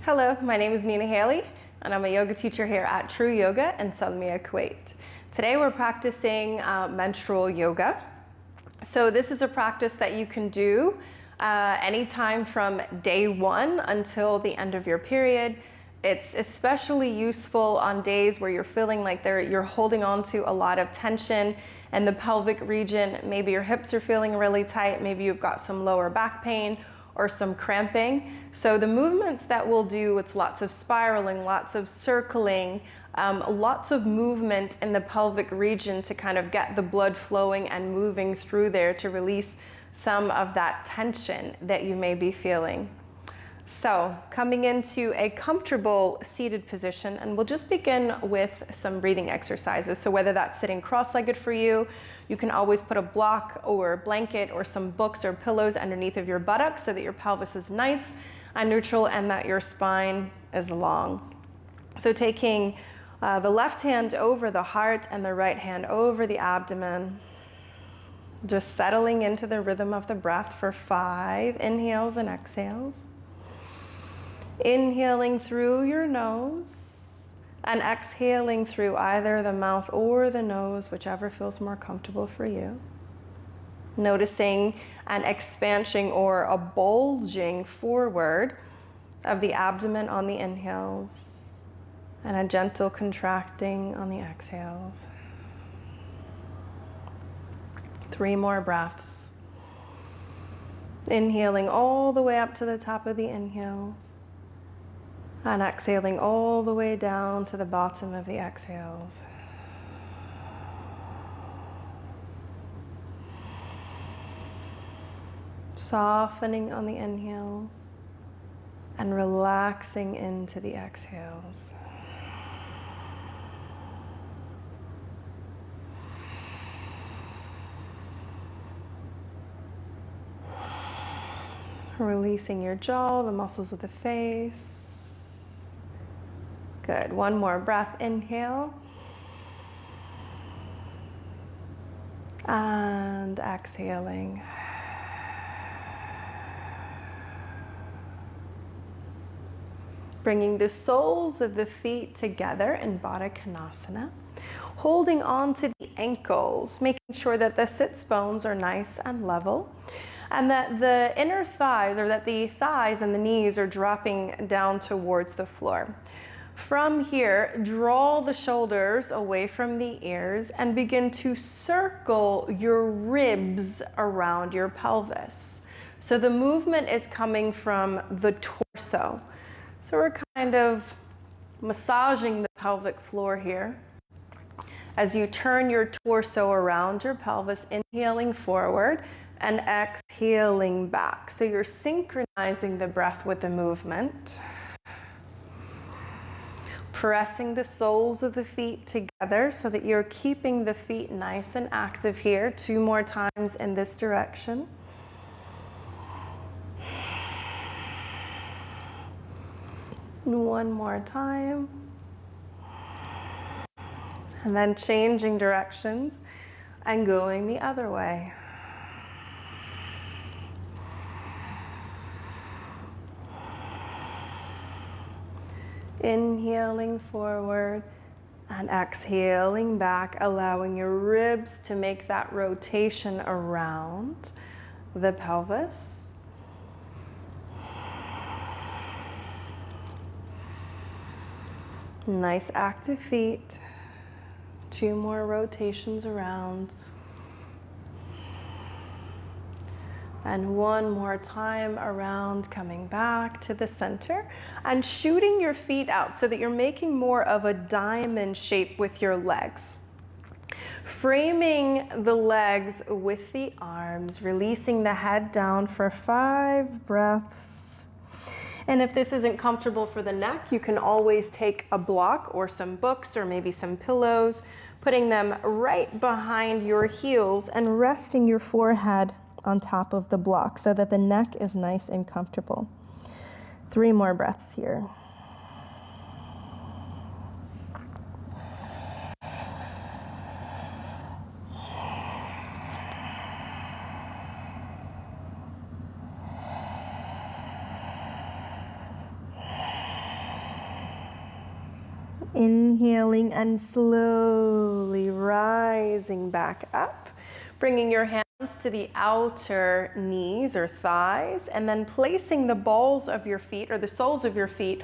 Hello, my name is Nina Haley, and I'm a yoga teacher here at True Yoga in Salmiya, Kuwait. Today we're practicing menstrual yoga. So this is a practice that you can do anytime from day one until the end of your period. It's especially useful on days where you're feeling like you're holding on to a lot of tension in the pelvic region. Maybe your hips are feeling really tight, maybe you've got some lower back pain or some cramping. So the movements that we'll do, it's lots of spiraling, lots of circling, lots of movement in the pelvic region to kind of get the blood flowing and moving through there to release some of that tension that you may be feeling. So coming into a comfortable seated position, and we'll just begin with some breathing exercises. So whether that's sitting cross-legged for you, you can always put a block or blanket or some books or pillows underneath of your buttocks so that your pelvis is nice and neutral and that your spine is long. So taking the left hand over the heart and the right hand over the abdomen, just settling into the rhythm of the breath for 5 inhales and exhales. Inhaling through your nose and exhaling through either the mouth or the nose, whichever feels more comfortable for you. Noticing an expansion or a bulging forward of the abdomen on the inhales and a gentle contracting on the exhales. 3 more breaths. Inhaling all the way up to the top of the inhales. And exhaling all the way down to the bottom of the exhales. Softening on the inhales and relaxing into the exhales. Releasing your jaw, the muscles of the face. Good. 1 more breath. Inhale. And exhaling. Bringing the soles of the feet together in Baddha Konasana. Holding on to the ankles, making sure that the sits bones are nice and level. And that the inner thighs, or that the thighs and the knees are dropping down towards the floor. From here, draw the shoulders away from the ears and begin to circle your ribs around your pelvis. So the movement is coming from the torso. So we're kind of massaging the pelvic floor here. As you turn your torso around your pelvis, inhaling forward and exhaling back. So you're synchronizing the breath with the movement. Pressing the soles of the feet together so that you're keeping the feet nice and active here. 2 more times in this direction. And 1 more time. And then changing directions and going the other way. Inhaling forward and exhaling back, allowing your ribs to make that rotation around the pelvis. Nice active feet. 2 more rotations around. And 1 more time around, coming back to the center and shooting your feet out so that you're making more of a diamond shape with your legs. Framing the legs with the arms, releasing the head down for 5 breaths. And if this isn't comfortable for the neck, you can always take a block or some books or maybe some pillows, putting them right behind your heels and resting your forehead on top of the block so that the neck is nice and comfortable. 3 more breaths here. Inhaling and slowly rising back up, bringing your hands to the outer knees or thighs, and then placing the balls of your feet or the soles of your feet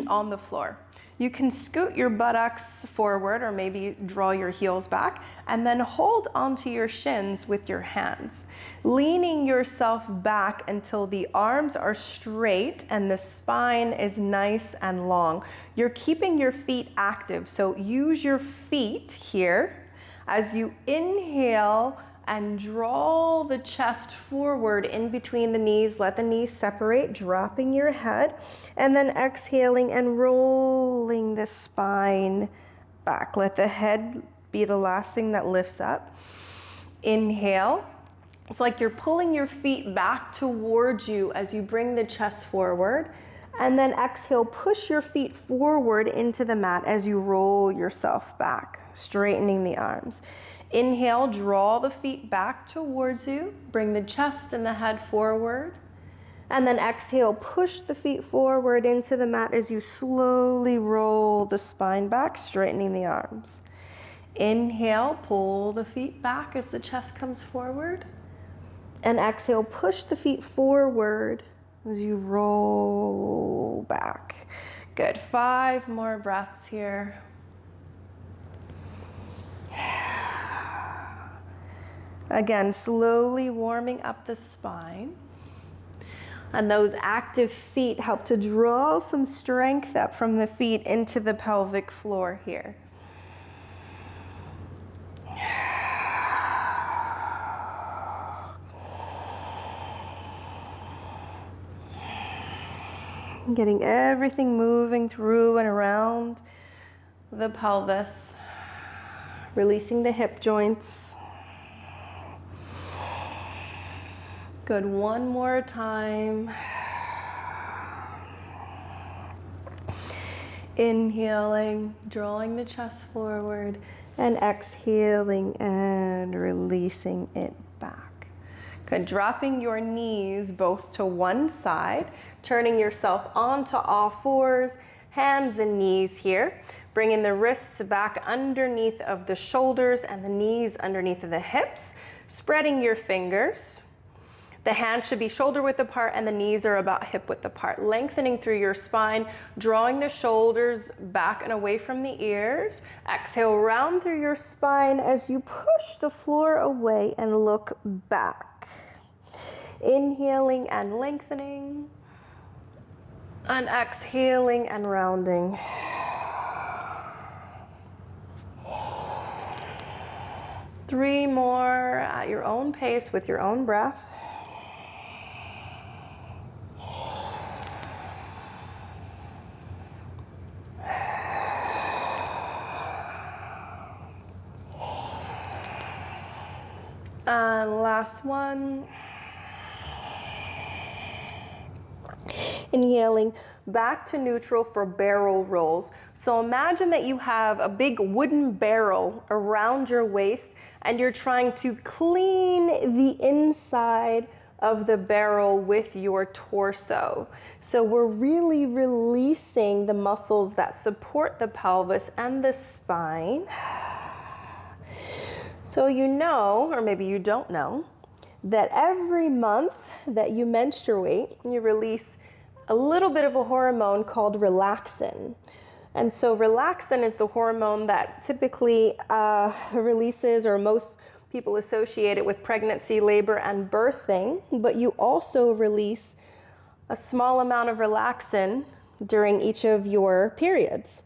on the floor. You can scoot your buttocks forward or maybe draw your heels back and then hold onto your shins with your hands, leaning yourself back until the arms are straight and the spine is nice and long. You're keeping your feet active, so use your feet here as you inhale and draw the chest forward in between the knees. Let the knees separate, dropping your head, and then exhaling and rolling the spine back. Let the head be the last thing that lifts up. Inhale. It's like you're pulling your feet back towards you as you bring the chest forward. And then exhale, push your feet forward into the mat as you roll yourself back, straightening the arms. Inhale, draw the feet back towards you. Bring the chest and the head forward. And then exhale, push the feet forward into the mat as you slowly roll the spine back, straightening the arms. Inhale, pull the feet back as the chest comes forward. And exhale, push the feet forward as you roll back. Good, 5 more breaths here. Again, slowly warming up the spine. And those active feet help to draw some strength up from the feet into the pelvic floor here. Getting everything moving through and around the pelvis, releasing the hip joints. Good, 1 more time. Inhaling, drawing the chest forward, and exhaling and releasing it back. Good, dropping your knees both to one side, turning yourself onto all fours, hands and knees here. Bringing the wrists back underneath of the shoulders and the knees underneath of the hips. Spreading your fingers. The hands should be shoulder width apart and the knees are about hip width apart. Lengthening through your spine, drawing the shoulders back and away from the ears. Exhale, round through your spine as you push the floor away and look back. Inhaling and lengthening. And exhaling and rounding. Three more at your own pace with your own breath. And last one. Inhaling back to neutral for barrel rolls. So imagine that you have a big wooden barrel around your waist and you're trying to clean the inside of the barrel with your torso. So we're really releasing the muscles that support the pelvis and the spine. So you know, or maybe you don't know, that every month that you menstruate, you release a little bit of a hormone called relaxin. And so relaxin is the hormone that typically releases, or most people associate it with pregnancy, labor, and birthing, but you also release a small amount of relaxin during each of your periods.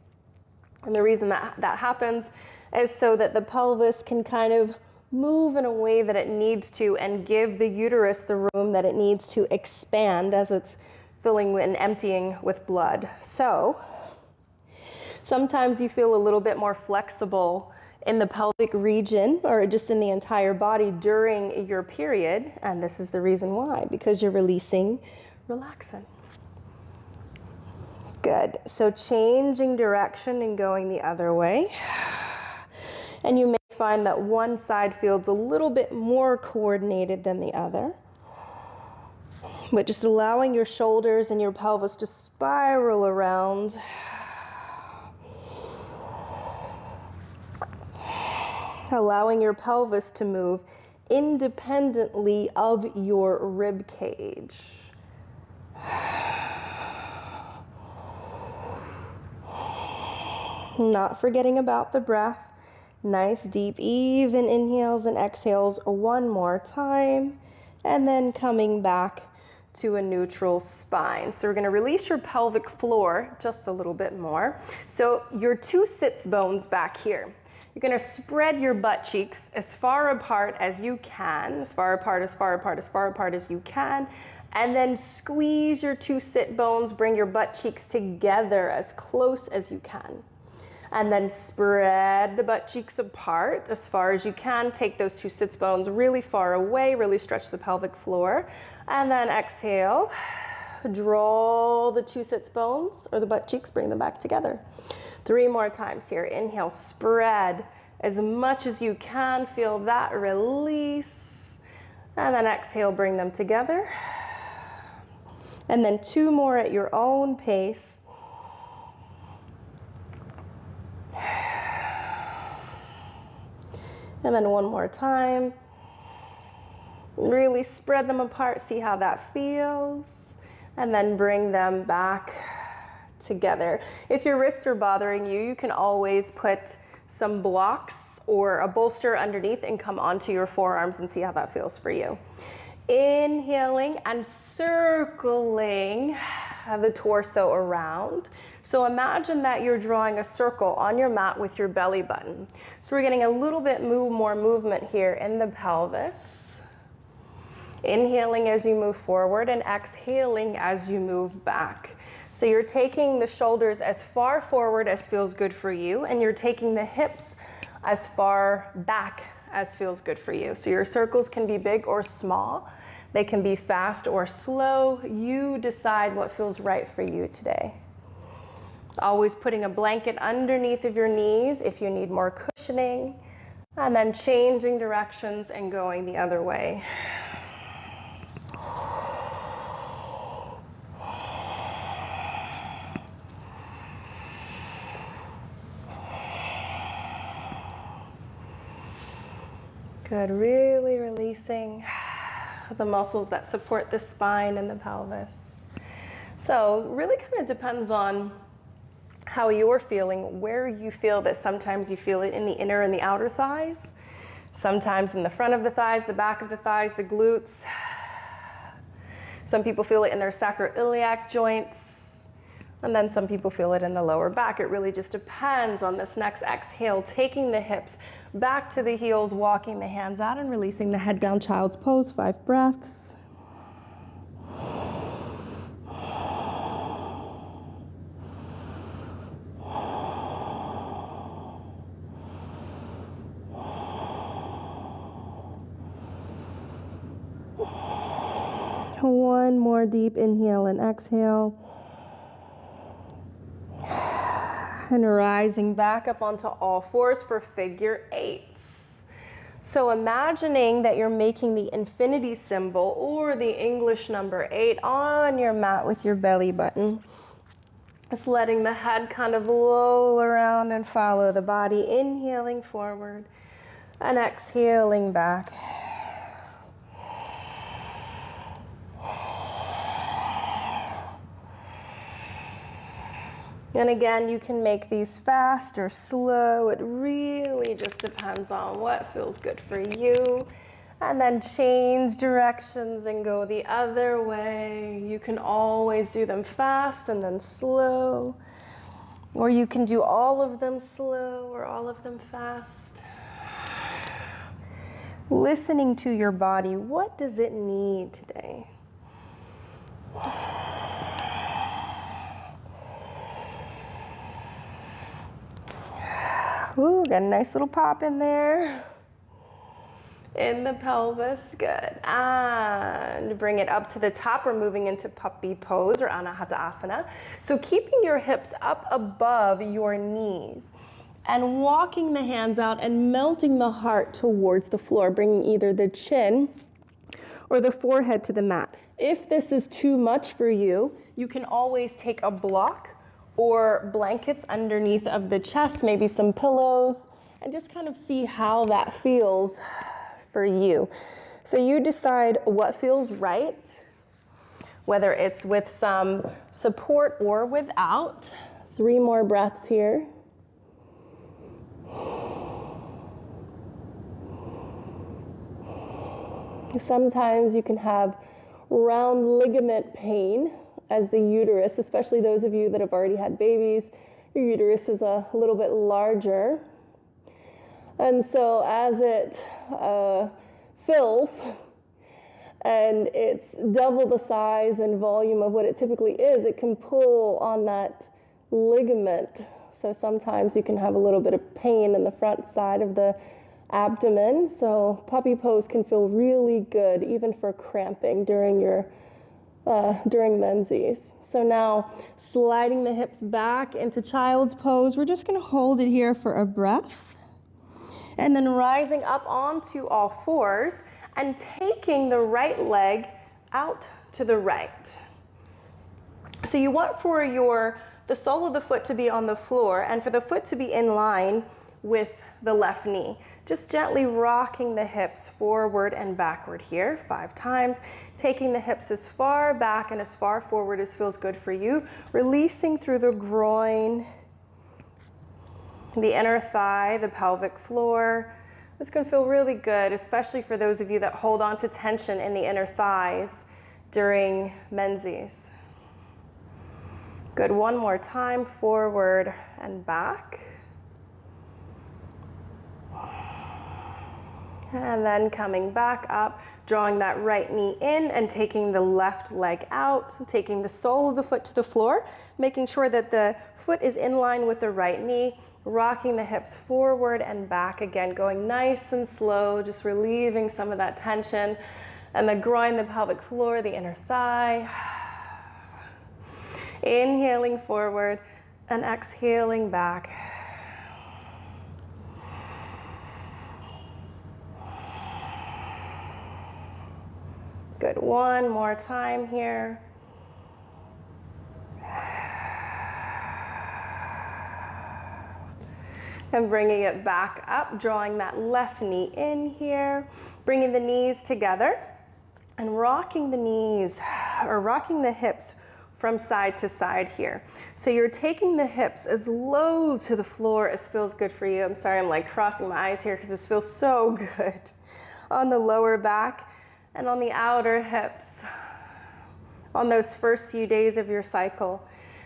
And the reason that happens is so that the pelvis can kind of move in a way that it needs to and give the uterus the room that it needs to expand as it's filling and emptying with blood. So sometimes you feel a little bit more flexible in the pelvic region or just in the entire body during your period. And this is the reason why, because you're releasing relaxin. Good. So changing direction and going the other way. And you may find that one side feels a little bit more coordinated than the other. But just allowing your shoulders and your pelvis to spiral around. allowing your pelvis to move independently of your rib cage. Not forgetting about the breath. Nice, deep, even inhales and exhales one more time, and then coming back to a neutral spine. So we're going to release your pelvic floor just a little bit more. So your two sits bones back here. You're going to spread your butt cheeks as far apart as you can, as far apart as you can, and then squeeze your two sit bones, bring your butt cheeks together as close as you can. And then spread the butt cheeks apart as far as you can. Take those two sits bones really far away, really stretch the pelvic floor. And then exhale, draw the two sits bones or the butt cheeks, bring them back together. 3 more times here. Inhale, spread as much as you can. Feel that release. And then exhale, bring them together. And then 2 more at your own pace. And then 1 more time. Really spread them apart, see how that feels. And then bring them back together. If your wrists are bothering you, you can always put some blocks or a bolster underneath and come onto your forearms and see how that feels for you. Inhaling and circling the torso around. So imagine that you're drawing a circle on your mat with your belly button. So we're getting a little bit more movement here in the pelvis. Inhaling as you move forward and exhaling as you move back. So you're taking the shoulders as far forward as feels good for you, and you're taking the hips as far back as feels good for you. So your circles can be big or small. They can be fast or slow. You decide what feels right for you today. Always putting a blanket underneath of your knees if you need more cushioning, and then changing directions and going the other way. Good, really releasing the muscles that support the spine and the pelvis. So really kind of depends on how you're feeling, where you feel this. Sometimes you feel it in the inner and the outer thighs, sometimes in the front of the thighs, the back of the thighs, the glutes. Some people feel it in their sacroiliac joints, and then some people feel it in the lower back. It really just depends on this next exhale, taking the hips back to the heels, walking the hands out and releasing the head down, child's pose, 5 breaths. One more deep inhale and exhale. And rising back up onto all fours for figure 8s. So imagining that you're making the infinity symbol or the English number 8 on your mat with your belly button. Just letting the head kind of roll around and follow the body. Inhaling forward and exhaling back. And again, you can make these fast or slow. It really just depends on what feels good for you. And then change directions and go the other way. You can always do them fast and then slow. Or you can do all of them slow or all of them fast. Listening to your body, what does it need today? Ooh, got a nice little pop in there. In the pelvis, good. And bring it up to the top. We're moving into puppy pose or anahata asana. So keeping your hips up above your knees and walking the hands out and melting the heart towards the floor, bringing either the chin or the forehead to the mat. If this is too much for you, you can always take a block or blankets underneath of the chest, maybe some pillows, and just kind of see how that feels for you. So you decide what feels right, whether it's with some support or without. 3 more breaths here. Sometimes you can have round ligament pain as the uterus, especially those of you that have already had babies, your uterus is a little bit larger. And so as it fills, and it's double the size and volume of what it typically is, it can pull on that ligament. So sometimes you can have a little bit of pain in the front side of the abdomen. So puppy pose can feel really good, even for cramping during menses. So now sliding the hips back into child's pose. We're just going to hold it here for a breath. And then rising up onto all fours and taking the right leg out to the right. So you want for the sole of the foot to be on the floor and for the foot to be in line with the left knee. Just gently rocking the hips forward and backward here 5 times, taking the hips as far back and as far forward as feels good for you, releasing through the groin, the inner thigh, the pelvic floor. This can feel really good, especially for those of you that hold on to tension in the inner thighs during menses. Good, 1 more time, forward and back. And then coming back up, drawing that right knee in and taking the left leg out, taking the sole of the foot to the floor, making sure that the foot is in line with the right knee, rocking the hips forward and back again, going nice and slow, just relieving some of that tension. And the groin, the pelvic floor, the inner thigh. Inhaling forward and exhaling back. Good, 1 more time here. And bringing it back up, drawing that left knee in here, bringing the knees together and rocking the knees or rocking the hips from side to side here. So you're taking the hips as low to the floor as feels good for you. I'm sorry, I'm like crossing my eyes here because this feels so good. On the lower back and on the outer hips on those first few days of your cycle.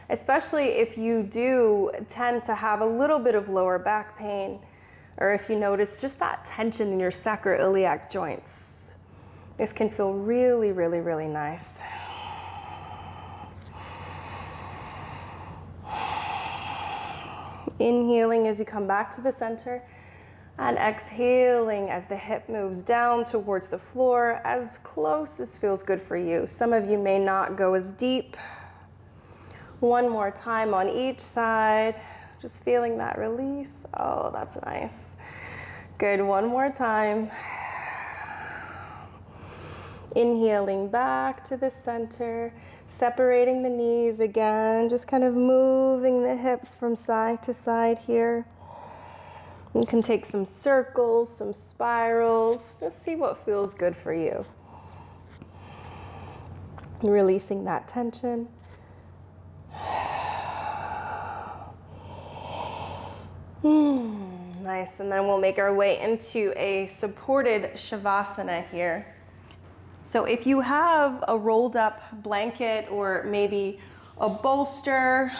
Especially if you do tend to have a little bit of lower back pain, or if you notice just that tension in your sacroiliac joints. This can feel really, really, really nice. Inhaling as you come back to the center, and exhaling as the hip moves down towards the floor, as close as feels good for you. Some of you may not go as deep. 1 more time on each side, just feeling that release. Oh, that's nice. Good, 1 more time. Inhaling back to the center, separating the knees again, just kind of moving the hips from side to side here. You can take some circles, some spirals, just see what feels good for you. Releasing that tension. Nice, and then we'll make our way into a supported Shavasana here. So if you have a rolled up blanket or maybe a bolster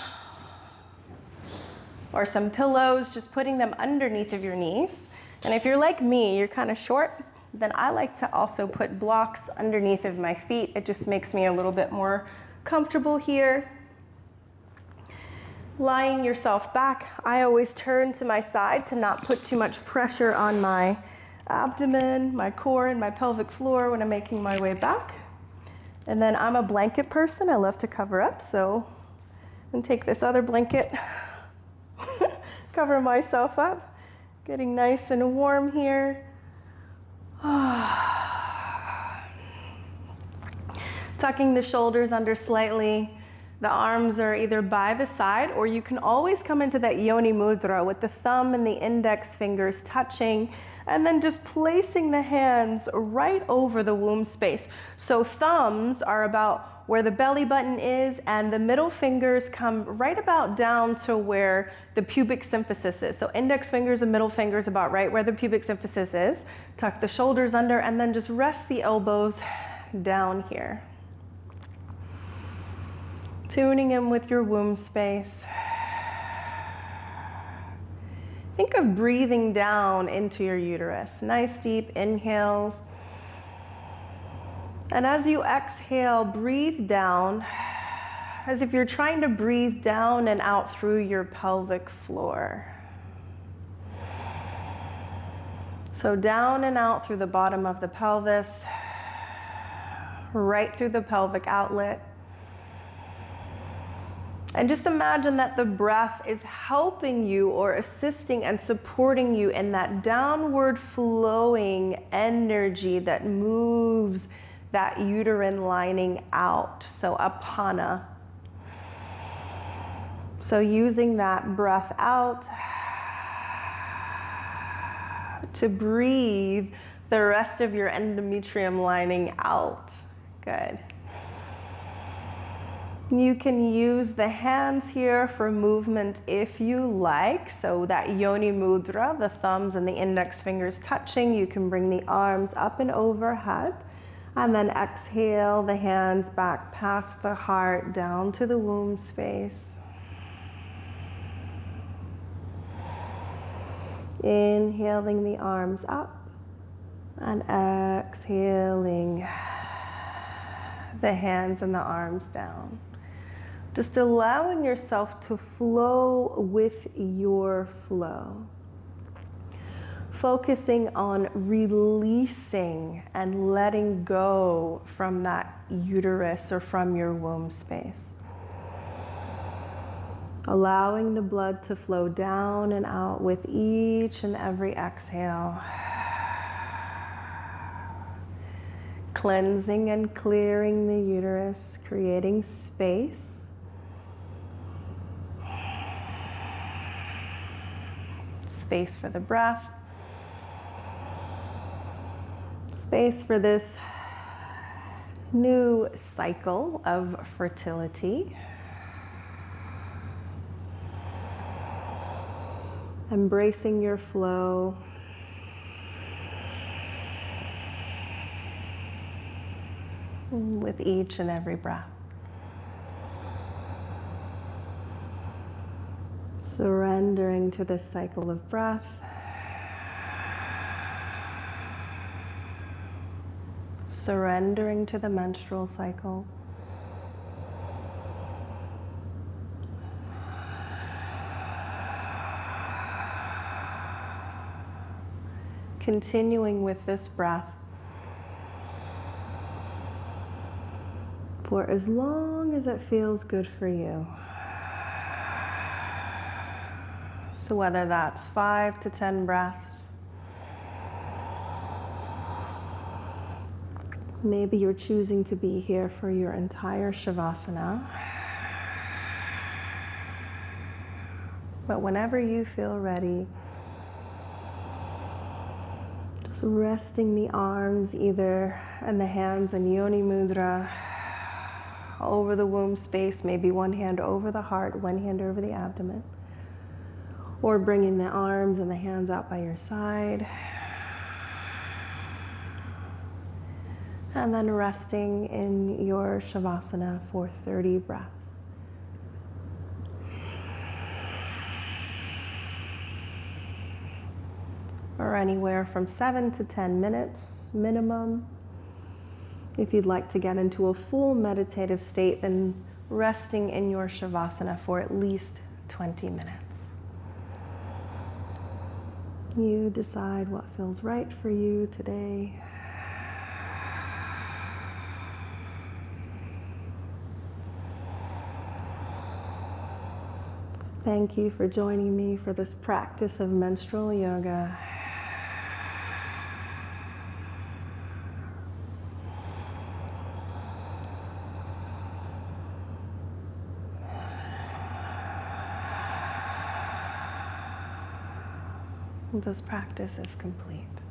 or some pillows, just putting them underneath of your knees. And if you're like me, you're kind of short, then I like to also put blocks underneath of my feet. It just makes me a little bit more comfortable here. Lying yourself back, I always turn to my side to not put too much pressure on my abdomen, my core, and my pelvic floor when I'm making my way back. And then I'm a blanket person. I love to cover up, so I'm gonna take this other blanket, cover myself up, getting nice and warm here. Tucking the shoulders under slightly, The arms are either by the side, or you can always come into that yoni mudra with the thumb and the index fingers touching, and then just placing the hands right over the womb space. So thumbs are about where the belly button is, and the middle fingers come right about down to where the pubic symphysis is. So index fingers and middle fingers about right where the pubic symphysis is. Tuck the shoulders under, and then just rest the elbows down here. Tuning in with your womb space. Think of breathing down into your uterus. Nice deep inhales. And as you exhale, breathe down as if you're trying to breathe down and out through your pelvic floor. So down and out through the bottom of the pelvis, right through the pelvic outlet. And just imagine that the breath is helping you or assisting and supporting you in that downward flowing energy that moves that uterine lining out. So apana. So using that breath out to breathe the rest of your endometrium lining out. Good. You can use the hands here for movement if you like. So that yoni mudra, the thumbs and the index fingers touching, you can bring the arms up and overhead. And then exhale the hands back past the heart, down to the womb space. Inhaling the arms up and exhaling the hands and the arms down. Just allowing yourself to flow with your flow. Focusing on releasing and letting go from that uterus or from your womb space. Allowing the blood to flow down and out with each and every exhale. Cleansing and clearing the uterus, creating space. Space for the breath. Space for this new cycle of fertility. Embracing your flow. With each and every breath. Surrendering to this cycle of breath. Surrendering to the menstrual cycle. Continuing with this breath for as long as it feels good for you. So whether that's 5 to 10 breaths, maybe you're choosing to be here for your entire Shavasana. But whenever you feel ready, just resting the arms either and the hands in yoni mudra over the womb space, maybe one hand over the heart, one hand over the abdomen. Or bringing the arms and the hands out by your side. And then resting in your Shavasana for 30 breaths. Or anywhere from 7 to 10 minutes minimum. If you'd like to get into a full meditative state, then resting in your Shavasana for at least 20 minutes. You decide what feels right for you today. Thank you for joining me for this practice of menstrual yoga. This practice is complete.